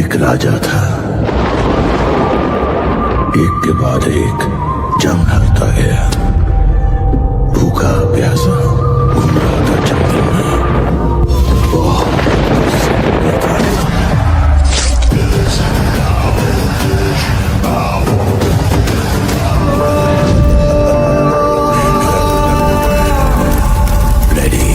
एक राजा था। एक के बाद एक जंग हारता गया। भूखा प्यासा घूम रहा था जंगल में। बहुत गुस्से था। रेडी।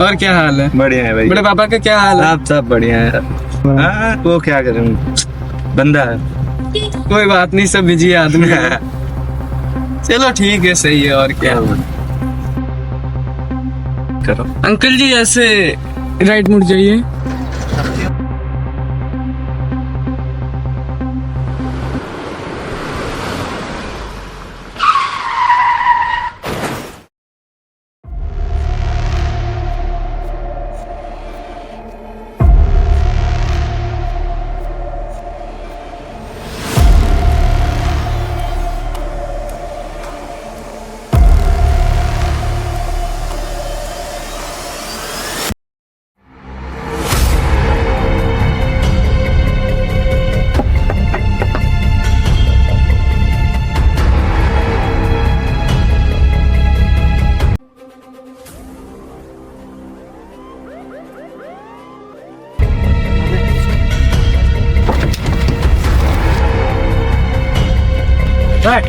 और क्या हाल है? बढ़िया है भाई। बड़े पापा का क्या हाल है? आप सब बढ़िया है। हाँ, वो क्या करें, बंदा है। कोई बात नहीं, सब बिजी आदमी है। चलो ठीक है, सही है। और क्या करो। अंकल जी, ऐसे राइट मुड़ जाइए।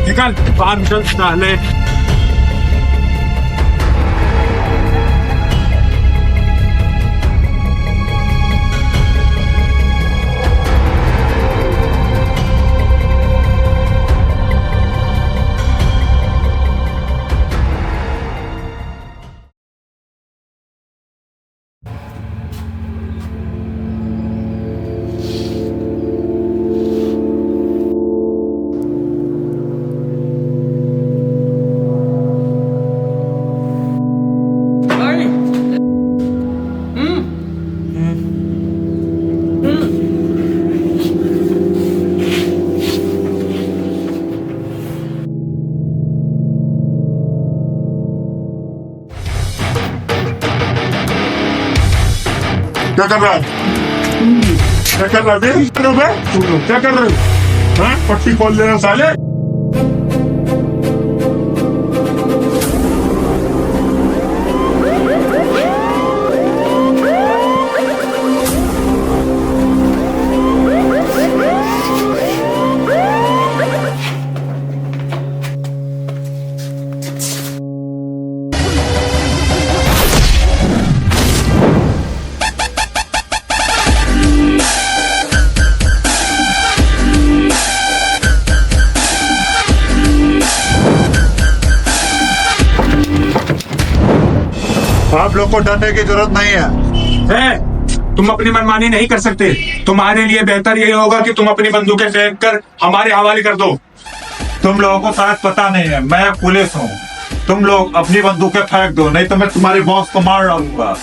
निकल बाहर, निकल साले। क्या कर रहा है? क्या कर रहा है? क्या कर रहे हो? हाँ? पट्टी खोल लेना साले। आप लोग को डरने की जरूरत नहीं है। तुम अपनी मनमानी नहीं कर सकते। तुम्हारे लिए बेहतर यही होगा कि तुम अपनी बंदूकें फेंक कर हमारे हवाले कर दो। तुम लोगों को शायद पता नहीं है, मैं पुलिस हूँ। तुम लोग अपनी बंदूकें फेंक दो, नहीं तो मैं तुम्हारे बॉस को मार डालूंगा।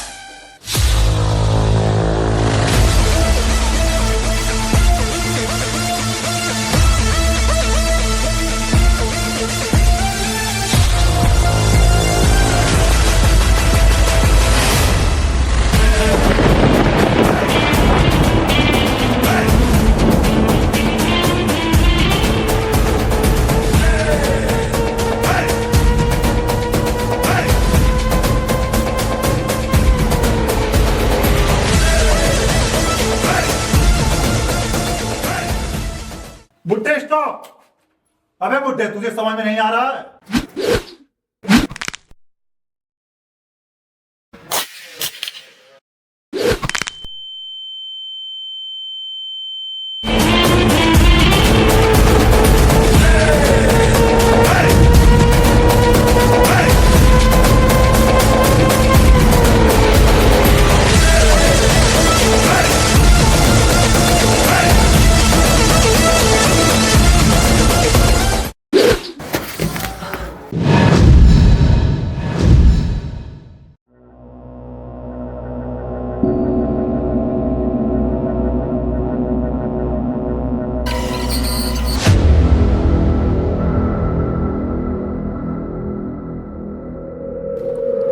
बुड्ढे स्टॉप। अबे बुड्ढे, तुझे समझ में नहीं आ रहा है?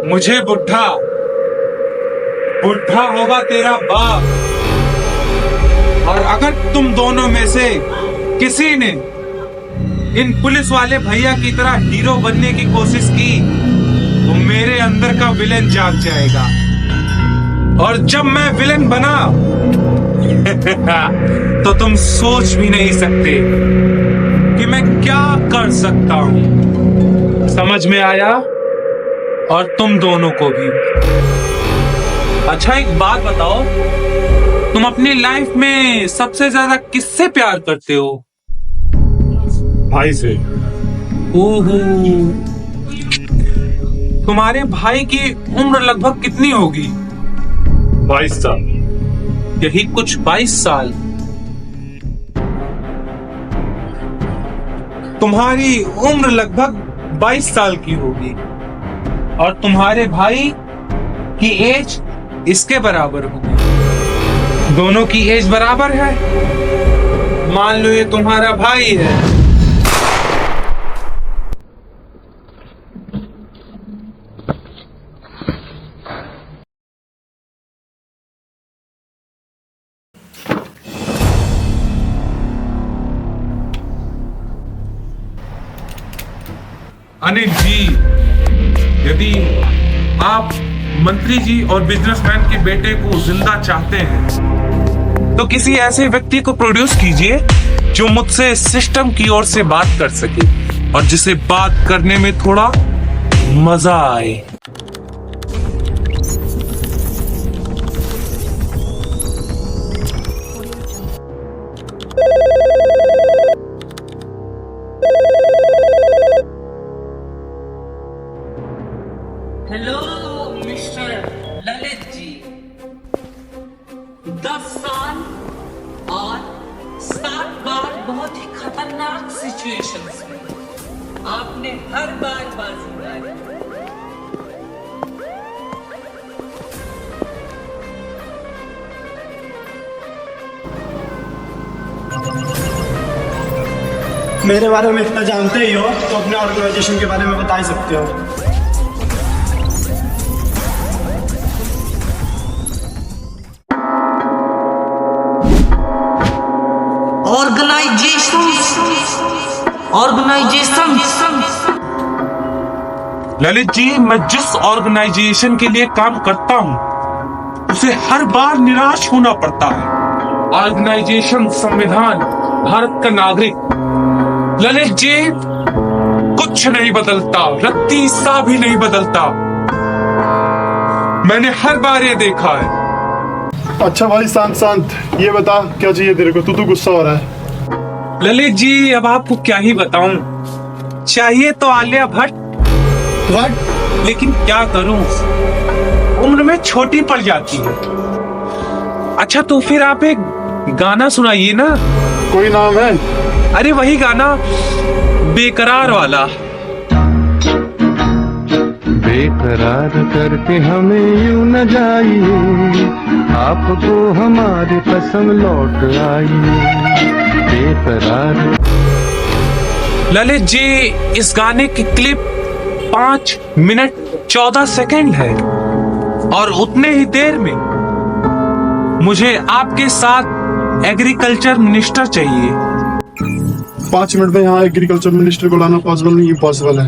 मुझे बुढ़ा बुढ़ा होगा तेरा बाप। और अगर तुम दोनों में से किसी ने इन पुलिस वाले भैया की तरह हीरो बनने की कोशिश की तो मेरे अंदर का विलेन जाग जाएगा। और जब मैं विलेन बना तो तुम सोच भी नहीं सकते कि मैं क्या कर सकता हूं। समझ में आया? और तुम दोनों को भी। अच्छा एक बात बताओ, तुम अपनी लाइफ में सबसे ज्यादा किससे प्यार करते हो? भाई से। ओहो, तुम्हारे भाई की उम्र लगभग कितनी होगी? 22 साल। यही कुछ 22 साल। तुम्हारी उम्र लगभग 22 साल की होगी और तुम्हारे भाई की एज इसके बराबर होगी। दोनों की एज बराबर है। मान लो ये तुम्हारा भाई है। अनिल जी, यदि आप मंत्री जी और बिजनेसमैन के बेटे को जिंदा चाहते हैं तो किसी ऐसे व्यक्ति को प्रोड्यूस कीजिए जो मुझसे सिस्टम की ओर से बात कर सके और जिसे बात करने में थोड़ा मजा आए। Hello mister Lalit ji. 10 साल और 7 बार बहुत ही खतरनाक सिचुएशंस में आपने हर बार बाजी मारी। मेरे बारे में इतना जानते ही हो तो अपने ऑर्गेनाइजेशन के बारे में बता ही सकते हो। ऑर्गेनाइजेशन ललित जी, मैं जिस ऑर्गेनाइजेशन के लिए काम करता हूं उसे हर बार निराश होना पड़ता है। ऑर्गेनाइजेशन, संविधान, भारत का नागरिक। ललित जी, कुछ नहीं बदलता, रत्ती सा भी नहीं बदलता। मैंने हर बार ये देखा है। अच्छा भाई शांत शांत, ये बता क्या चाहिए तेरे को? तू गुस्सा हो रहा है। ललित जी, अब आपको क्या ही बताऊं। चाहिए तो आलिया भट्ट, लेकिन क्या करूं, उम्र में छोटी पड़ जाती है। अच्छा तो फिर आप एक गाना सुनाइए ना। कोई नाम है? अरे वही गाना, बेकरार वाला। बेकरार करके हमें यूं न जाइए, आपको हमारी कसम लौट आई। बेकरार। ललित जी, इस गाने की क्लिप 5 मिनट 14 सेकंड है और उतने ही देर में मुझे आपके साथ एग्रीकल्चर मिनिस्टर चाहिए। 5 मिनट में यहाँ एग्रीकल्चर मिनिस्टर को लाना पॉसिबल नहीं, इम्पॉसिबल है।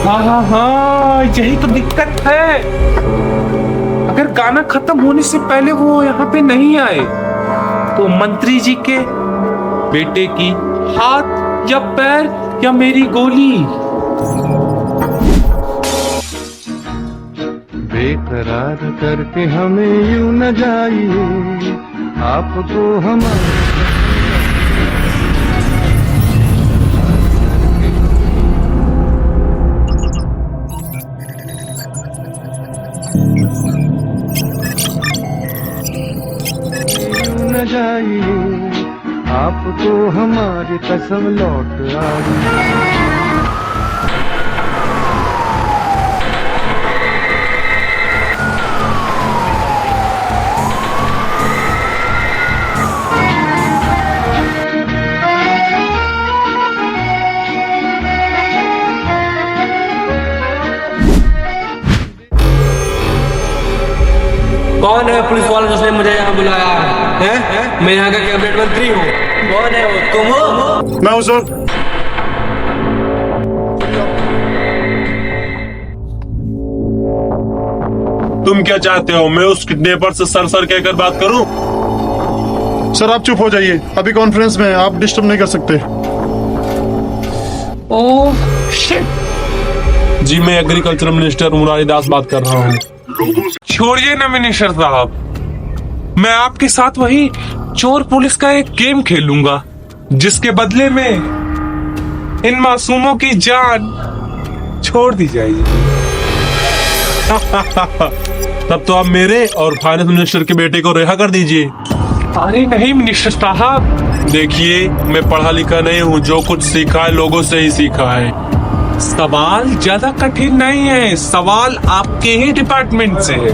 हाँ, यही तो दिक्कत है। अगर गाना खत्म होने से पहले वो यहाँ पे नहीं आए तो मंत्री जी के बेटे की हाथ या पैर या मेरी गोली। बेकरार करके हमें यूं न जाइए, आपको हमारे न जाइए, आपको हमारी कसम लौट आई। कौन है पुलिस वाला जिसने मुझे यहाँ बुलाया है? मैं यहाँ का कैबिनेट मंत्री हूँ। कौन है वो? तुम हो? मैं हूँ सर। तुम क्या चाहते हो? मैं उस किडनैपर से सर कहकर बात करूं? सर आप चुप हो जाइए, अभी कॉन्फ्रेंस में हैं, आप डिस्टर्ब नहीं कर सकते। Oh shit. जी मैं एग्रीकल्चर मिनिस्टर मुरारी दास बात कर रहा हूँ। छोड़िए ना मिनिस्टर साहब, मैं आपके साथ वही चोर पुलिस का एक गेम खेलूंगा जिसके बदले में इन मासूमों की जान छोड़ दी जाएगी। तब तो आप मेरे और फाइनेंस मिनिस्टर के बेटे को रिहा कर दीजिए। अरे नहीं मिनिस्टर साहब, देखिए मैं पढ़ा लिखा नहीं हूँ, जो कुछ सीखा है लोगों से ही सीखा है। सवाल ज्यादा कठिन नहीं है, सवाल आपके ही डिपार्टमेंट से है।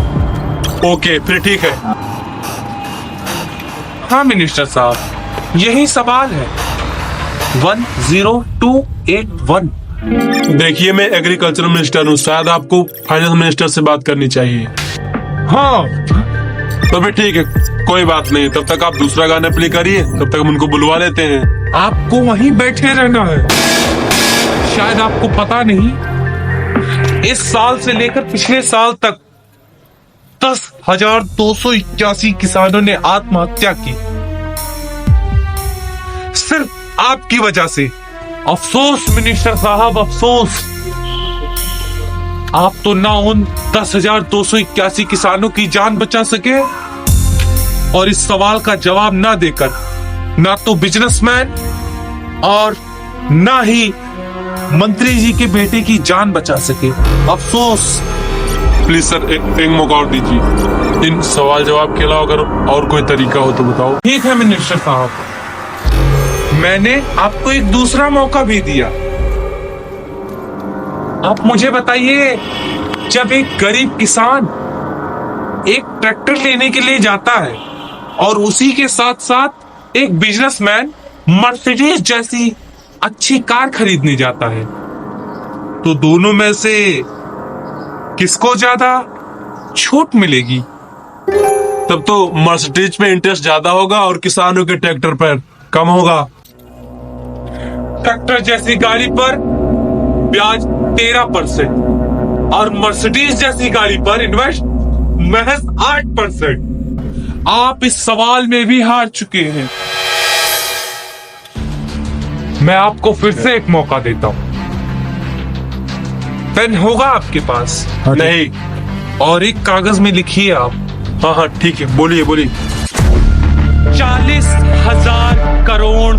ओके फिर ठीक है। हाँ मिनिस्टर साहब, यही सवाल है 10281। देखिए मैं एग्रीकल्चर मिनिस्टर हूँ, शायद आपको फाइनेंस मिनिस्टर से बात करनी चाहिए। हाँ तो फिर ठीक है, कोई बात नहीं, तब तक आप दूसरा गाना प्ले करिए, तब तक हम उनको बुलवा लेते हैं। आपको वहीं बैठे रहना है। शायद आपको पता नहीं, इस साल से लेकर पिछले साल तक 10,281 किसानों ने आत्महत्या की, सिर्फ आपकी वजह से। अफसोस मिनिस्टर साहब, अफसोस। आप तो ना उन 10,281 किसानों की जान बचा सके और इस सवाल का जवाब ना देकर ना तो बिजनेसमैन और ना ही मंत्री जी के बेटे की जान बचा सके। अफसोस। प्लीज सर एक मौका और दीजिए, इन सवाल जवाब के अलावा अगर और कोई तरीका हो तो बताओ। ठीक है मिनिस्टर साहब, मैंने आपको एक दूसरा मौका भी दिया। आप मुझे बताइए, जब एक गरीब किसान एक ट्रैक्टर लेने के लिए जाता है और उसी के साथ साथ एक बिजनेसमैन मर्सिडीज जैसी अच्छी कार खरीदने जाता है, तो दोनों में से किसको ज्यादा छूट मिलेगी? तब तो मर्सिडीज पे इंटरेस्ट ज्यादा होगा और किसानों के ट्रैक्टर पर कम होगा। ट्रैक्टर जैसी गाड़ी पर ब्याज 13% और मर्सिडीज जैसी गाड़ी पर इन्वेस्ट महज 8%। आप इस सवाल में भी हार चुके हैं। मैं आपको फिर से एक मौका देता हूं। पेन होगा आपके पास? नहीं। और एक कागज में लिखिए आप। हाँ हाँ ठीक है, बोलिए बोलिए। 40,000 करोड़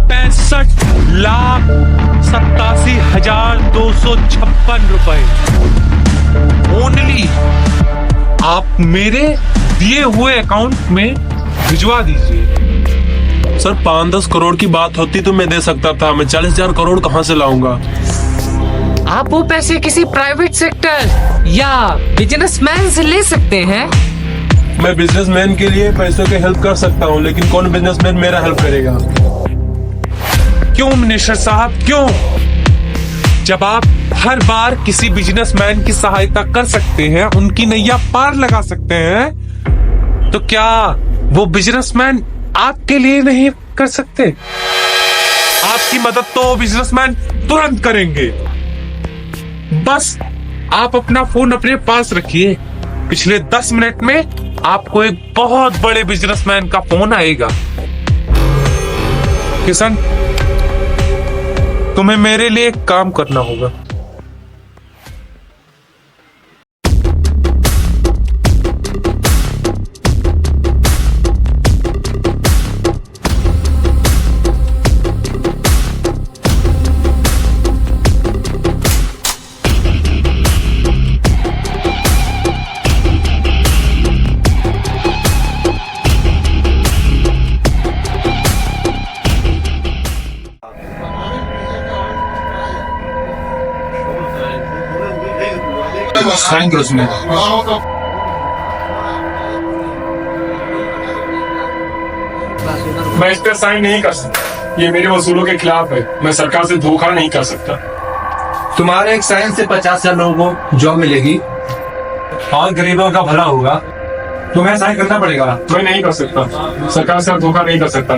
65,87,256 रुपए ओनली आप मेरे दिए हुए अकाउंट में भिजवा दीजिए। सर 5-10 करोड़ की बात होती तो मैं दे सकता था, मैं 40,000 करोड़ कहाँ से लाऊंगा? आप वो पैसे किसी प्राइवेट सेक्टर या बिजनेसमैन से ले सकते हैं। मैं बिजनेसमैन के लिए पैसों की हेल्प कर सकता हूँ, लेकिन कौन बिजनेसमैन मेरा हेल्प करेगा? क्यों मिनिस्टर साहब, क्यों? जब आप हर बार किसी बिजनेसमैन की सहायता कर सकते हैं, उनकी नैया पार लगा सकते हैं, तो क्या वो बिजनेसमैन आपके लिए नहीं कर सकते? आपकी मदद तो बिजनेसमैन तुरंत करेंगे। बस आप अपना फोन अपने पास रखिए, पिछले 10 मिनट में आपको एक बहुत बड़े बिजनेसमैन का फोन आएगा। किशन, तुम्हें मेरे लिए एक काम करना होगा। साइन करो उसमें। मैं इस पर साइन नहीं कर सकता, ये मेरे वसूलों के खिलाफ है। मैं सरकार से धोखा नहीं कर सकता। तुम्हारे एक साइन से 50,000 लोगों को जॉब मिलेगी और गरीबों का भला होगा। तुम्हें साइन करना पड़ेगा। मैं नहीं कर सकता, सरकार से धोखा नहीं कर सकता।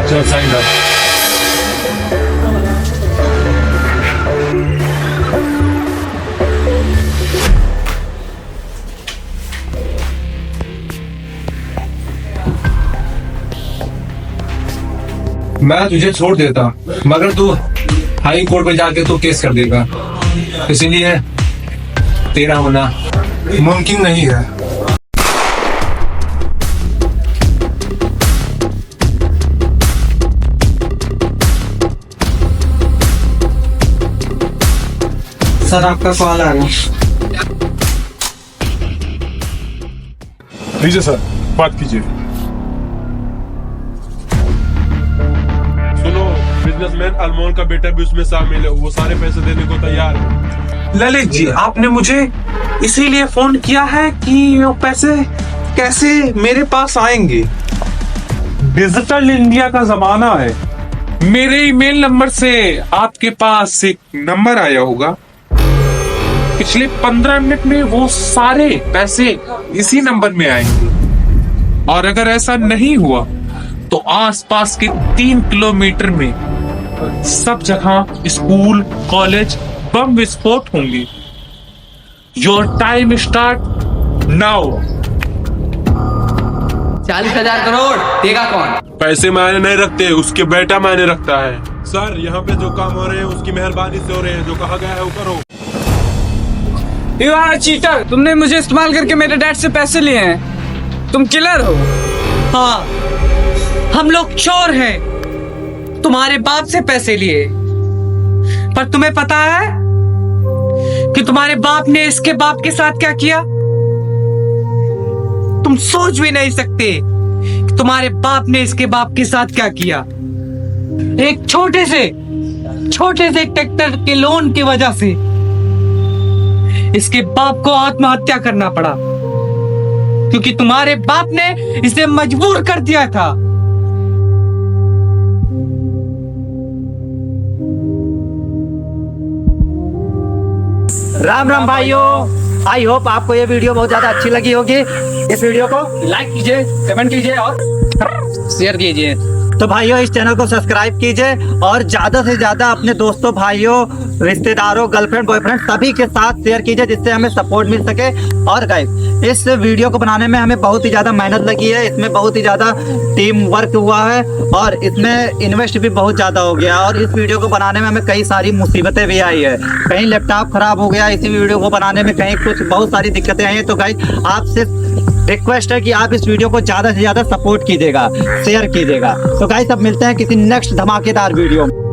चल साइन कर। मैं तुझे छोड़ देता, मगर तू हाई कोर्ट में जाके तू केस कर देगा, इसीलिए तेरा होना मुमकिन नहीं है। सर आपका कॉल आ रहा। लीजिए सर, बात कीजिए। सुनो, बिजनेसमैन अनमोल का बेटा भी उसमें शामिल है, वो सारे पैसे देने को तैयार है। ललित जी, आपने मुझे इसीलिए फोन किया है कि वो पैसे कैसे मेरे पास आएंगे? डिजिटल इंडिया का जमाना है। मेरे ईमेल नंबर से आपके पास एक नंबर आया होगा, पिछले 15 मिनट में वो सारे पैसे इसी नंबर में आएंगे। और अगर ऐसा नहीं हुआ तो आसपास के 3 किलोमीटर में सब जगह स्कूल, कॉलेज बम विस्फोट होंगे। Your time start now. 40,000 crore देगा कौन? पैसे मायने नहीं रखते, उसके बेटा मायने रखता है। सर, यहाँ पे जो काम हो रहे हैं उसकी मेहरबानी से हो रहे हैं, जो कहा गया है वो करो। यू आर चीटर, तुमने मुझे इस्तेमाल करके मेरे डैड से पैसे लिए हैं। तुम किलर हो। हाँ, हम लोग चोर हैं, तुम्हारे बाप से पैसे लिए। पर तुम्हें पता है कि तुम्हारे बाप ने इसके बाप के साथ क्या किया? तुम सोच भी नहीं सकते कि तुम्हारे बाप ने इसके बाप के साथ क्या किया। एक छोटे से ट्रैक्टर के लोन की वजह से इसके बाप को आत्महत्या करना पड़ा, क्योंकि तुम्हारे बाप ने इसे मजबूर कर दिया था। राम राम भाइयों, आई होप आपको ये वीडियो बहुत ज्यादा अच्छी लगी होगी। इस वीडियो को लाइक कीजिए, कमेंट कीजिए और शेयर कीजिए। तो भाइयों इस चैनल को सब्सक्राइब कीजिए और ज्यादा से ज्यादा अपने दोस्तों, भाइयों, रिश्तेदारों, गर्लफ्रेंड, बॉयफ्रेंड सभी के साथ शेयर कीजिए, जिससे हमें सपोर्ट मिल सके। और गाइस, इस वीडियो को बनाने में हमें बहुत ही ज्यादा मेहनत लगी है, इसमें बहुत ही ज्यादा टीम वर्क हुआ है और इसमें इन्वेस्ट भी बहुत ज्यादा हो गया। और इस वीडियो को बनाने में हमें कई सारी मुसीबतें भी आई है, कहीं लैपटॉप खराब हो गया इसी वीडियो को बनाने में, कहीं कुछ बहुत सारी दिक्कतें आई हैं। तो गाइस, आपसे रिक्वेस्ट है कि आप इस वीडियो को ज्यादा से ज्यादा सपोर्ट कीजिएगा, शेयर कीजिएगा। तो गाइस, अब मिलते हैं किसी नेक्स्ट धमाकेदार वीडियो में।